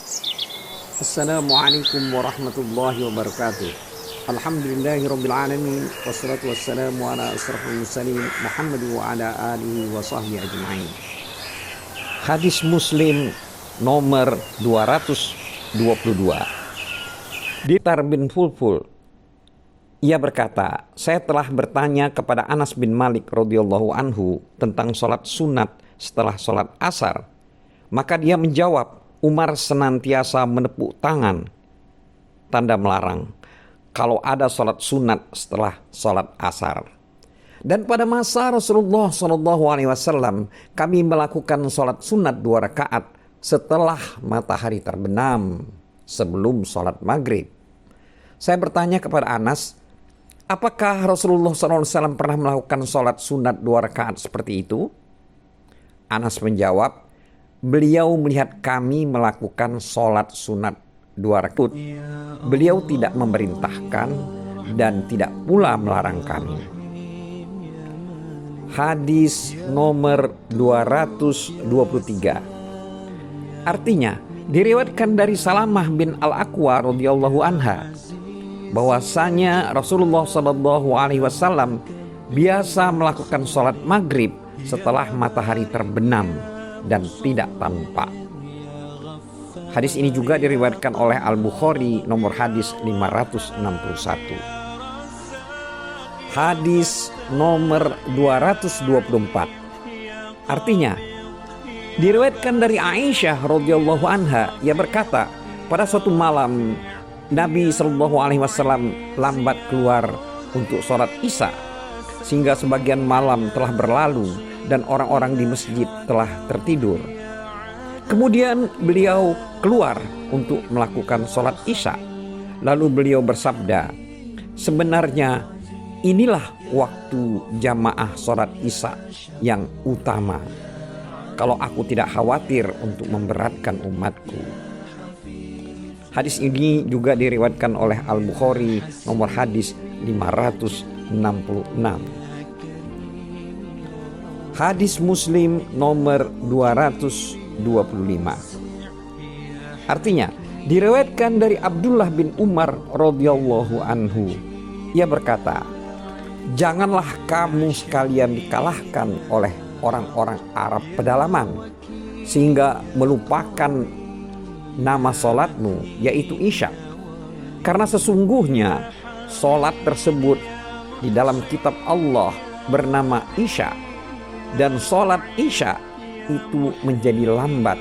Assalamualaikum warahmatullahi wabarakatuh. Alhamdulillahirabbil alamin wassalatu wassalamu ala asrofil mursalin Muhammad wa ala alihi wa sahbihi ajma'in. Hadis Muslim nomor 222. Ditar bin Fulful, ia berkata, saya telah bertanya kepada Anas bin Malik radhiyallahu anhu tentang sholat sunat setelah sholat asar. Maka dia menjawab, Umar senantiasa menepuk tangan, tanda melarang, kalau ada sholat sunat setelah sholat asar. Dan pada masa Rasulullah SAW, kami melakukan sholat sunat 2 rakaat setelah matahari terbenam sebelum sholat maghrib. Saya bertanya kepada Anas, apakah Rasulullah SAW pernah melakukan sholat sunat 2 rakaat seperti itu? Anas menjawab, beliau melihat kami melakukan sholat sunat 2 rakaat. Beliau tidak memerintahkan dan tidak pula melarang kami. Hadis nomor 223. Artinya, diriwayatkan dari Salamah bin Al-Aqwa radhiyallahu anha bahwasanya Rasulullah SAW biasa melakukan sholat maghrib setelah matahari terbenam dan tidak tampak. Hadis ini juga diriwayatkan oleh Al-Bukhari nomor hadis 561. Hadis nomor 224. Artinya, diriwayatkan dari Aisyah radhiyallahu anha, ia berkata, pada suatu malam Nabi SAW lambat keluar untuk sholat Isya sehingga sebagian malam telah berlalu dan orang-orang di masjid telah tertidur. Kemudian beliau keluar untuk melakukan sholat Isya. Lalu beliau bersabda, sebenarnya inilah waktu jamaah sholat Isya yang utama, kalau aku tidak khawatir untuk memberatkan umatku. Hadis ini juga diriwayatkan oleh Al-Bukhari nomor hadis 566. Hadis Muslim nomor 225. Artinya, diriwayatkan dari Abdullah bin Umar radhiyallahu anhu. Ia berkata, janganlah kamu sekalian dikalahkan oleh orang-orang Arab pedalaman sehingga melupakan nama solatmu, yaitu Isya. Karena sesungguhnya solat tersebut di dalam kitab Allah bernama Isya. Dan sholat Isya itu menjadi lambat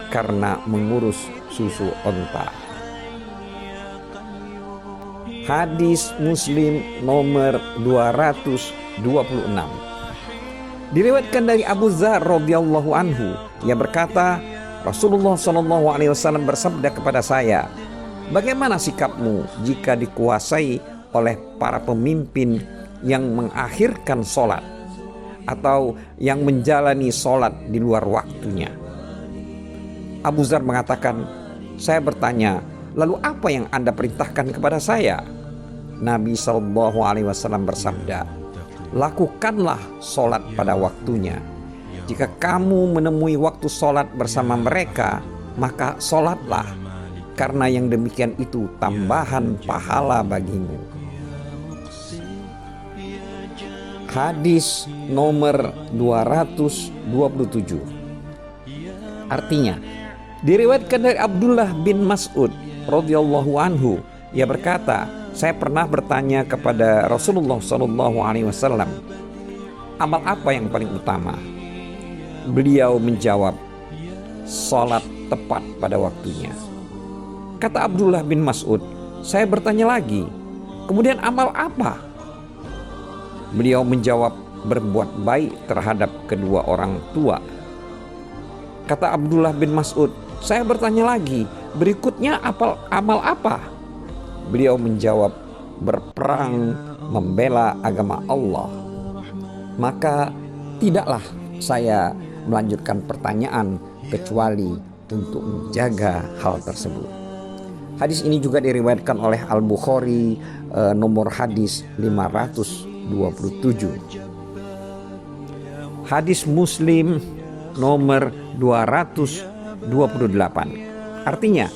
karena mengurus susu onta. Hadis Muslim nomor 226. Diriwayatkan dari Abu Dzar radhiyallahu anhu, ia berkata, Rasulullah SAW bersabda kepada saya, bagaimana sikapmu jika dikuasai oleh para pemimpin yang mengakhirkan sholat atau yang menjalani sholat di luar waktunya? Abu Dzar mengatakan, saya bertanya, lalu apa yang Anda perintahkan kepada saya? Nabi SAW bersabda, lakukanlah sholat pada waktunya. Jika kamu menemui waktu sholat bersama mereka, maka sholatlah, karena yang demikian itu tambahan pahala bagimu. Hadis nomor 227. Artinya, diriwayatkan dari Abdullah bin Mas'ud radhiyallahu anhu, ia berkata, saya pernah bertanya kepada Rasulullah SAW, amal apa yang paling utama? Beliau menjawab, sholat tepat pada waktunya. Kata Abdullah bin Mas'ud, saya bertanya lagi, kemudian amal apa? Beliau menjawab, berbuat baik terhadap kedua orang tua. Kata Abdullah bin Mas'ud, saya bertanya lagi, berikutnya amal apa? Beliau menjawab, berperang membela agama Allah. Maka tidaklah saya melanjutkan pertanyaan kecuali untuk menjaga hal tersebut. Hadis ini juga diriwayatkan oleh Al-Bukhari nomor hadis 527. Hadis Muslim nomor 228. Artinya,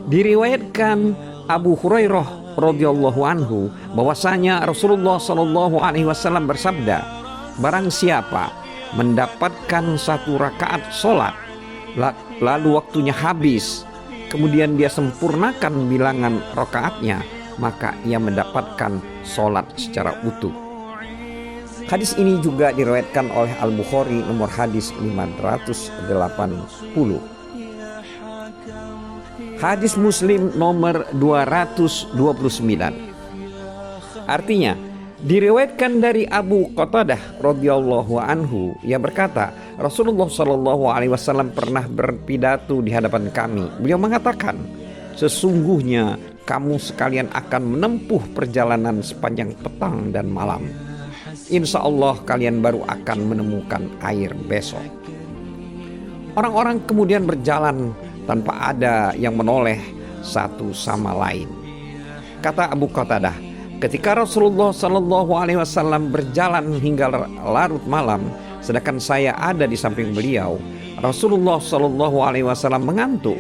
diriwayatkan Abu Hurairah radhiyallahu anhu bahwasanya Rasulullah Shallallahu alaihi wasallam bersabda, barang siapa mendapatkan 1 rakaat sholat lalu waktunya habis, kemudian dia sempurnakan bilangan rakaatnya, maka ia mendapatkan sholat secara utuh. Hadis ini juga diriwayatkan oleh Al-Bukhari nomor hadis 580. Hadis Muslim nomor 229. Artinya, diriwayatkan dari Abu Qatadah radhiyallahu anhu, ia berkata, Rasulullah Shallallahu alaihi wasallam pernah berpidato di hadapan kami. Beliau mengatakan, sesungguhnya kamu sekalian akan menempuh perjalanan sepanjang petang dan malam. Insya Allah kalian baru akan menemukan air besok. Orang-orang kemudian berjalan tanpa ada yang menoleh satu sama lain. Kata Abu Qatadah, ketika Rasulullah Shallallahu alaihi wasallam berjalan hingga larut malam, sedangkan saya ada di samping beliau, Rasulullah Shallallahu alaihi wasallam mengantuk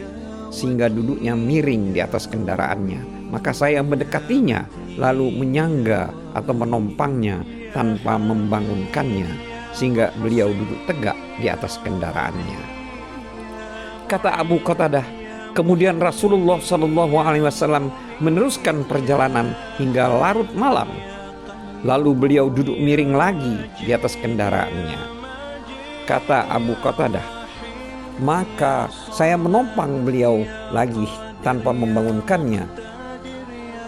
sehingga duduknya miring di atas kendaraannya. Maka saya mendekatinya lalu menyangga atau menompangnya tanpa membangunkannya sehingga beliau duduk tegak di atas kendaraannya. Kata Abu Qatadah, kemudian Rasulullah Shallallahu alaihi wasallam meneruskan perjalanan hingga larut malam. Lalu beliau duduk miring lagi di atas kendaraannya. Kata Abu Qatadah, maka saya menopang beliau lagi tanpa membangunkannya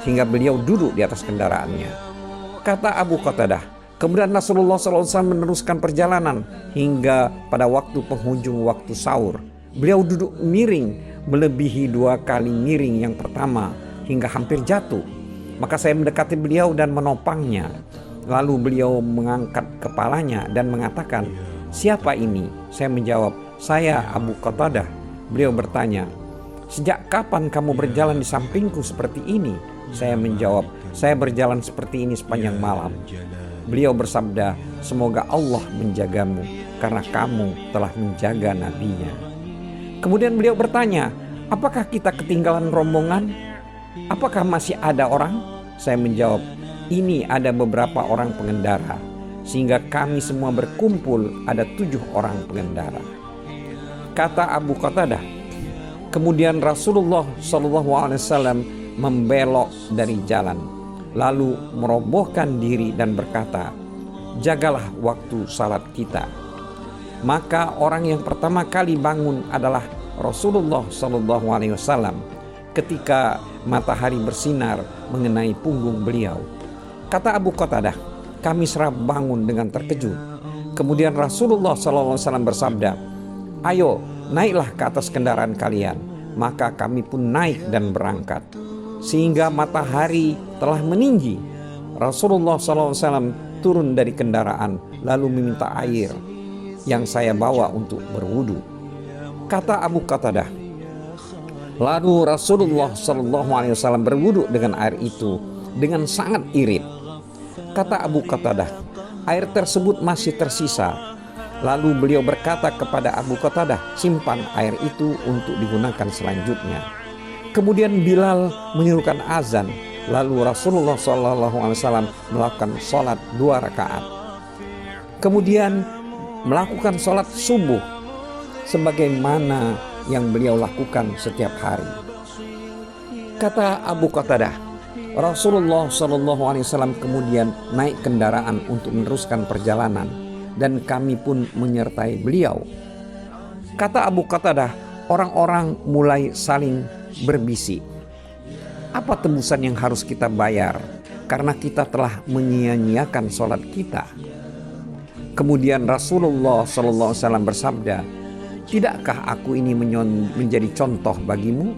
sehingga beliau duduk di atas kendaraannya. Kata Abu Qatadah, kemudian Rasulullah SAW meneruskan perjalanan hingga pada waktu penghujung waktu sahur. Beliau duduk miring melebihi 2 kali miring yang pertama hingga hampir jatuh. Maka saya mendekati beliau dan menopangnya. Lalu beliau mengangkat kepalanya dan mengatakan, siapa ini? Saya menjawab, saya Abu Qatadah. Beliau bertanya, sejak kapan kamu berjalan di sampingku seperti ini? Saya menjawab, saya berjalan seperti ini sepanjang malam. Beliau bersabda, semoga Allah menjagamu karena kamu telah menjaga nabinya. Kemudian beliau bertanya, apakah kita ketinggalan rombongan? Apakah masih ada orang? Saya menjawab, ini ada beberapa orang pengendara, sehingga kami semua berkumpul ada 7 orang pengendara. Kata Abu Qatadah, kemudian Rasulullah SAW membelok dari jalan, lalu merobohkan diri dan berkata, jagalah waktu salat kita. Maka orang yang pertama kali bangun adalah Rasulullah SAW ketika matahari bersinar mengenai punggung beliau. Kata Abu Qatadah, kami serap bangun dengan terkejut. Kemudian Rasulullah SAW bersabda, ayo naiklah ke atas kendaraan kalian. Maka kami pun naik dan berangkat. Sehingga matahari telah meninggi, Rasulullah SAW turun dari kendaraan lalu meminta air yang saya bawa untuk berwudu. Kata Abu Qatadah, lalu Rasulullah SAW berwudu dengan air itu dengan sangat irit. Kata Abu Qatadah, air tersebut masih tersisa. Lalu beliau berkata kepada Abu Qatadah, simpan air itu untuk digunakan selanjutnya. Kemudian Bilal menyerukan azan. Lalu Rasulullah SAW melakukan sholat 2 rakaat. Kemudian melakukan sholat subuh sebagaimana yang beliau lakukan setiap hari. Kata Abu Qatadah, Rasulullah SAW kemudian naik kendaraan untuk meneruskan perjalanan dan kami pun menyertai beliau. Kata Abu Qatadah, orang-orang mulai saling berbisik, apa tebusan yang harus kita bayar karena kita telah menyia-nyiakan sholat kita? Kemudian Rasulullah SAW bersabda, tidakkah aku ini menjadi contoh bagimu?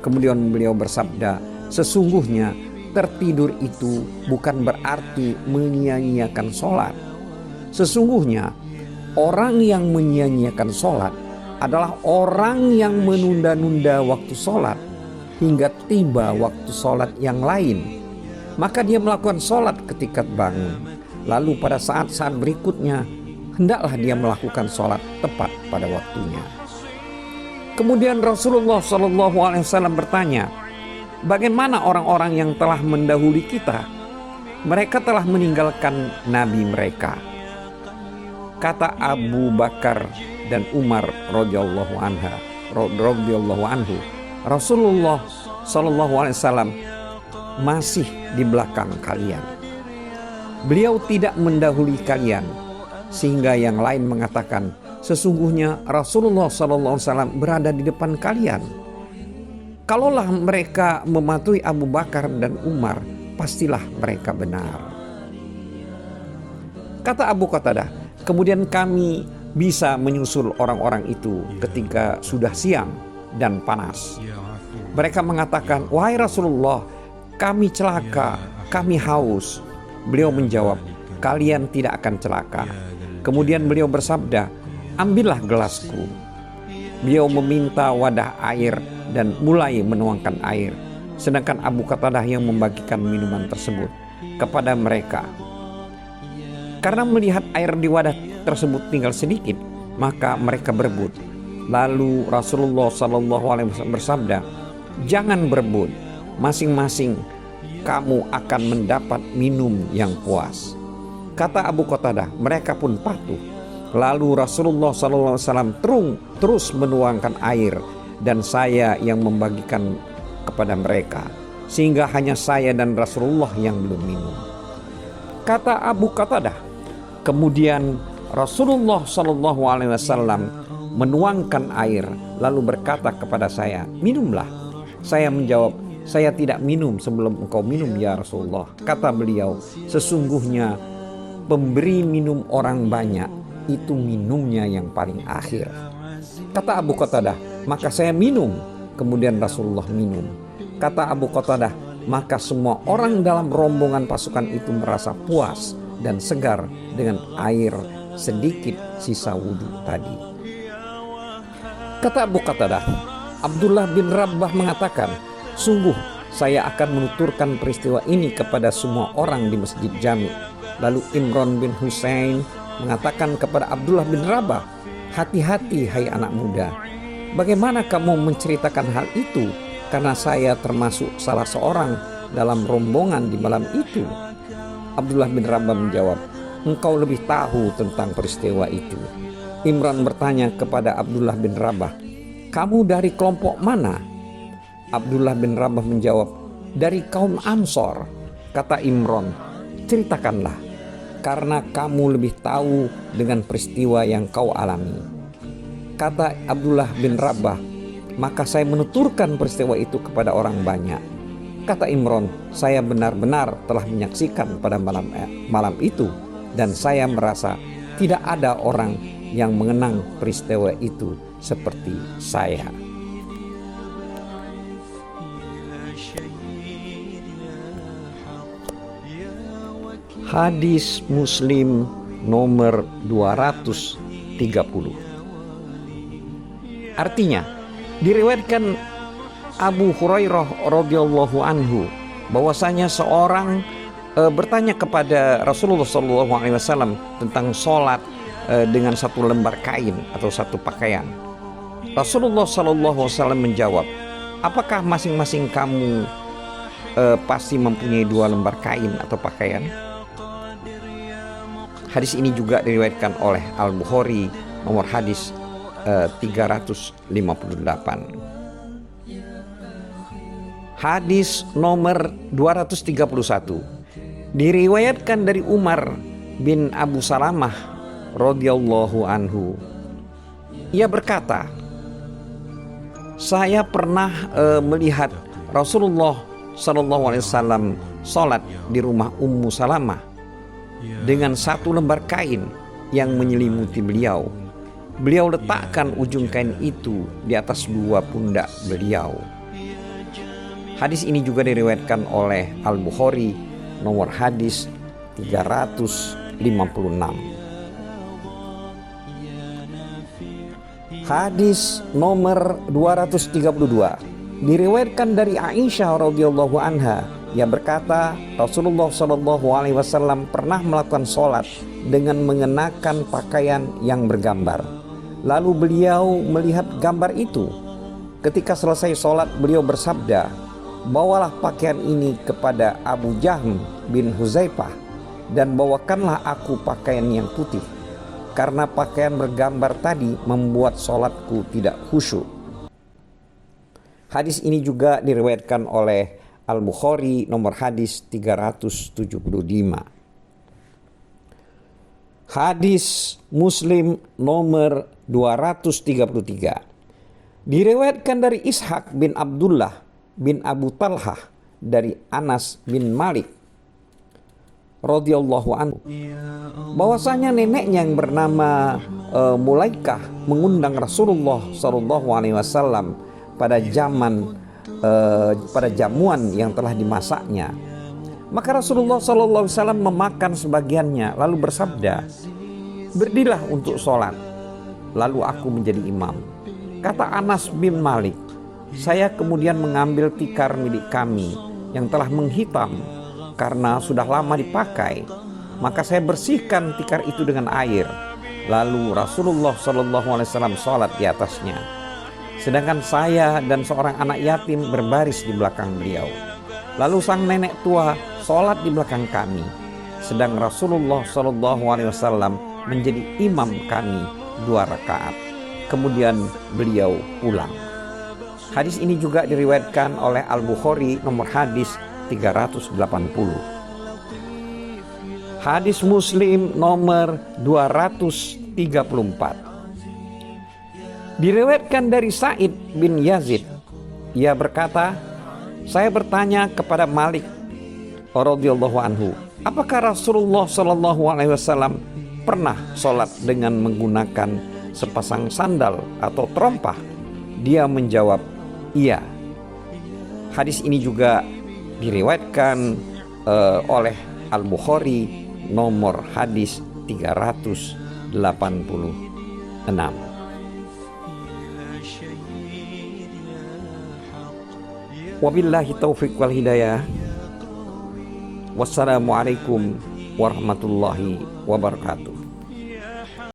Kemudian beliau bersabda, sesungguhnya tertidur itu bukan berarti menyia-nyiakan sholat. Sesungguhnya orang yang menyia-nyiakan sholat adalah orang yang menunda-nunda waktu sholat hingga tiba waktu sholat yang lain. Maka dia melakukan sholat ketika bangun. Lalu pada saat-saat berikutnya hendaklah dia melakukan sholat tepat pada waktunya. Kemudian Rasulullah SAW bertanya, bagaimana orang-orang yang telah mendahului kita? Mereka telah meninggalkan nabi mereka. Kata Abu Bakar dan Umar radhiyallahu anhu, Rasulullah SAW masih di belakang kalian. Beliau tidak mendahului kalian, sehingga yang lain mengatakan, sesungguhnya Rasulullah SAW berada di depan kalian. Kalaulah mereka mematuhi Abu Bakar dan Umar, pastilah mereka benar. Kata Abu Qatadah, kemudian kami bisa menyusul orang-orang itu ketika sudah siang dan panas. Mereka mengatakan, wahai Rasulullah, kami celaka, kami haus. Beliau menjawab, kalian tidak akan celaka. Kemudian beliau bersabda, ambillah gelasku. Beliau meminta wadah air dan mulai menuangkan air, sedangkan Abu Qatadah yang membagikan minuman tersebut kepada mereka. Karena melihat air di wadah tersebut tinggal sedikit, maka mereka berebut. Lalu Rasulullah SAW bersabda, jangan berebut, masing-masing kamu akan mendapat minum yang puas. Kata Abu Qatadah, mereka pun patuh. Lalu Rasulullah SAW terus menuangkan air, dan saya yang membagikan kepada mereka, sehingga hanya saya dan Rasulullah yang belum minum. Kata Abu Qatadah, kemudian Rasulullah SAW menuangkan air, lalu berkata kepada saya, minumlah. Saya menjawab, saya tidak minum sebelum engkau minum ya Rasulullah. Kata beliau, sesungguhnya pemberi minum orang banyak, itu minumnya yang paling akhir. Kata Abu Qatadah, maka saya minum. Kemudian Rasulullah minum. Kata Abu Qatadah, maka semua orang dalam rombongan pasukan itu merasa puas dan segar dengan air sedikit sisa wudhu tadi. Kata Abu Qatadah, Abdullah bin Rabbah mengatakan, sungguh saya akan menuturkan peristiwa ini kepada semua orang di Masjid Jami. Lalu Imran bin Husain mengatakan kepada Abdullah bin Rabah, hati-hati hai anak muda, bagaimana kamu menceritakan hal itu, karena saya termasuk salah seorang dalam rombongan di malam itu. Abdullah bin Rabah menjawab, engkau lebih tahu tentang peristiwa itu. Imran bertanya kepada Abdullah bin Rabah, kamu dari kelompok mana? Abdullah bin Rabah menjawab, dari kaum Ansor. Kata Imran, ceritakanlah, karena kamu lebih tahu dengan peristiwa yang kau alami. Kata Abdullah bin Rabah, maka saya menuturkan peristiwa itu kepada orang banyak. Kata Imran, saya benar-benar telah menyaksikan pada malam itu, dan saya merasa tidak ada orang yang mengenang peristiwa itu seperti saya. Hadis Muslim nomor 230. Artinya, diriwayatkan Abu Hurairah radhiyallahu anhu bahwasanya seorang bertanya kepada Rasulullah SAW tentang sholat dengan satu lembar kain atau satu pakaian. Rasulullah SAW menjawab, apakah masing-masing kamu pasti mempunyai dua lembar kain atau pakaian? Hadis ini juga diriwayatkan oleh Al-Bukhari nomor hadis 358. Hadis nomor 231 diriwayatkan dari Umar bin Abu Salamah radhiyallahu anhu. Ia berkata, saya pernah melihat Rasulullah SAW sholat di rumah Ummu Salamah dengan satu lembar kain yang menyelimuti beliau. Beliau letakkan ujung kain itu di atas dua pundak beliau. Hadis ini juga diriwayatkan oleh Al-Bukhari nomor hadis 356. Hadis nomor 232 diriwayatkan dari Aisyah radhiyallahu anha. Ia berkata, Rasulullah SAW pernah melakukan sholat dengan mengenakan pakaian yang bergambar. Lalu beliau melihat gambar itu, Ketika selesai sholat, beliau bersabda, "Bawalah pakaian ini kepada Abu Jahm bin Huzaifah dan bawakanlah aku pakaian yang putih, karena pakaian bergambar tadi membuat sholatku tidak khusyuk." Hadis ini juga diriwayatkan oleh Al-Bukhari nomor hadis 375. Hadis Muslim nomor 233 diriwayatkan dari Ishaq bin Abdullah bin Abu Talhah dari Anas bin Malik radhiyallahu anhu bahwasanya neneknya yang bernama Mulaikah mengundang Rasulullah sallallahu alaihi wasallam pada jamuan yang telah dimasaknya. Maka Rasulullah sallallahu alaihi wasallam memakan sebagiannya lalu bersabda, "Berdirilah untuk sholat." Lalu aku menjadi imam. Kata Anas bin Malik, saya kemudian mengambil tikar milik kami yang telah menghitam karena sudah lama dipakai. Maka saya bersihkan tikar itu dengan air. Lalu Rasulullah SAW sholat di atasnya. Sedangkan saya dan seorang anak yatim berbaris di belakang beliau. Lalu sang nenek tua sholat di belakang kami. Sedang Rasulullah SAW menjadi imam kami 2 rakaat. Kemudian beliau pulang. Hadis ini juga diriwayatkan oleh Al-Bukhari nomor hadis 380. Hadis Muslim nomor 234 diriwayatkan dari Sa'id bin Yazid. Ia berkata, saya bertanya kepada Malik radhiyallahu anhu, apakah Rasulullah sallallahu alaihi wasallam pernah sholat dengan menggunakan sepasang sandal atau terompah? Dia menjawab, iya. Hadis ini juga diriwayatkan oleh Al-Bukhari nomor hadis 386. Wabillahi taufiq wal hidayah. Wassalamualaikum warahmatullahi wabarakatuh.